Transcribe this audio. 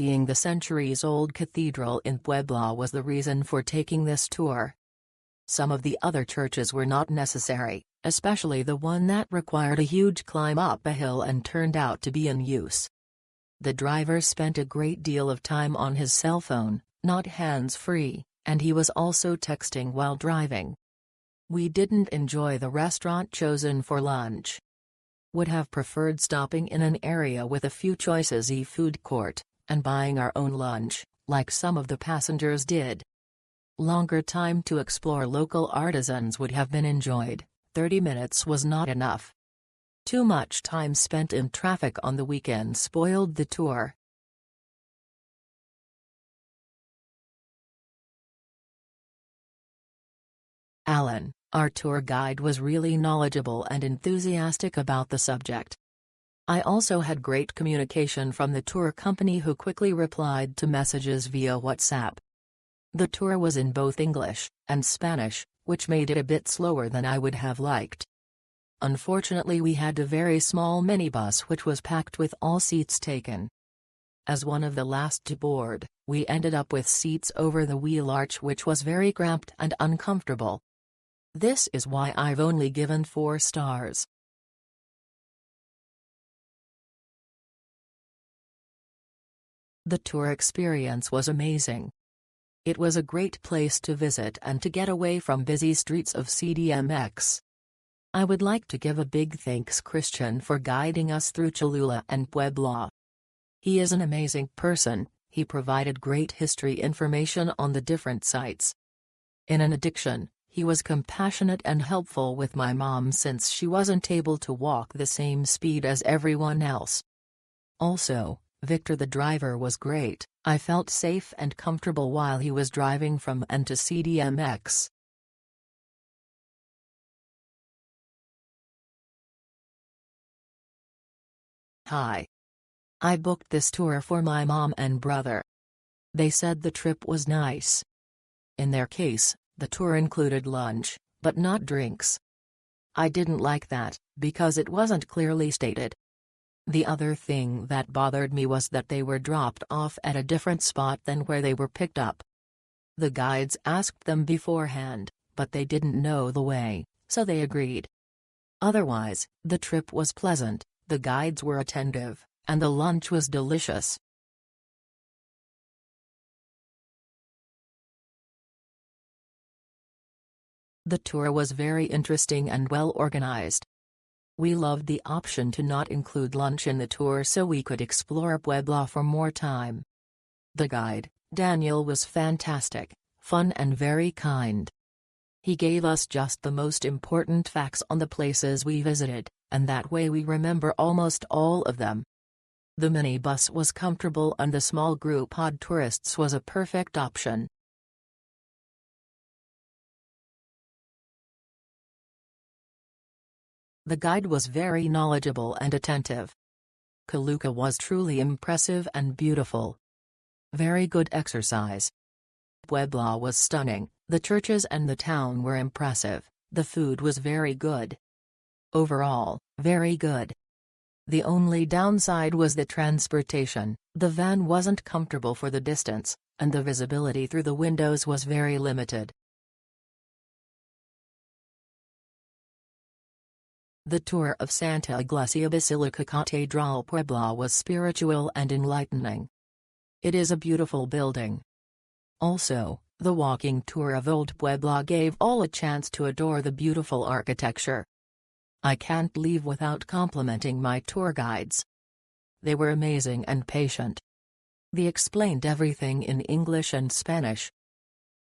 seeing the centuries-old cathedral in Puebla was the reason for taking this tour. Some of the other churches were not necessary, especially the one that required a huge climb up a hill and turned out to be in use. The driver spent a great deal of time on his cell phone, not hands-free, and he was also texting while driving. We didn't enjoy the restaurant chosen for lunch. Would have preferred stopping in an area with a few choices food court, and buying our own lunch, like some of the passengers did. Longer time to explore local artisans would have been enjoyed. 30 minutes was not enough. Too much time spent in traffic on the weekend spoiled the tour. Alan, our tour guide, was really knowledgeable and enthusiastic about the subject. I also had great communication from the tour company, who quickly replied to messages via WhatsApp. The tour was in both English and Spanish, which made it a bit slower than I would have liked. Unfortunately, we had a very small minibus which was packed with all seats taken. As one of the last to board, we ended up with seats over the wheel arch, which was very cramped and uncomfortable. This is why I've only given 4 stars. The tour experience was amazing. It was a great place to visit and to get away from busy streets of CDMX. I would like to give a big thanks Christian for guiding us through Cholula and Puebla. He is an amazing person. He provided great history information on the different sites. In addition, he was compassionate and helpful with my mom since she wasn't able to walk the same speed as everyone else. Also, Victor the driver was great. I felt safe and comfortable while he was driving from and to CDMX. Hi. I booked this tour for my mom and brother. They said the trip was nice. In their case, the tour included lunch, but not drinks. I didn't like that, because it wasn't clearly stated. The other thing that bothered me was that they were dropped off at a different spot than where they were picked up. The guides asked them beforehand, but they didn't know the way, so they agreed. Otherwise, the trip was pleasant, the guides were attentive, and the lunch was delicious. The tour was very interesting and well organized. We loved the option to not include lunch in the tour so we could explore Puebla for more time. The guide, Daniel, was fantastic, fun and very kind. He gave us just the most important facts on the places we visited, and that way we remember almost all of them. The minibus was comfortable and the small group of tourists was a perfect option. The guide was very knowledgeable and attentive. Cholula was truly impressive and beautiful. Very good exercise. Puebla was stunning, the churches and the town were impressive, the food was very good. Overall, very good. The only downside was the transportation. The van wasn't comfortable for the distance, and the visibility through the windows was very limited. The tour of Santa Iglesia Basilica Catedral Puebla was spiritual and enlightening. It is a beautiful building. Also, the walking tour of Old Puebla gave all a chance to adore the beautiful architecture. I can't leave without complimenting my tour guides. They were amazing and patient. They explained everything in English and Spanish,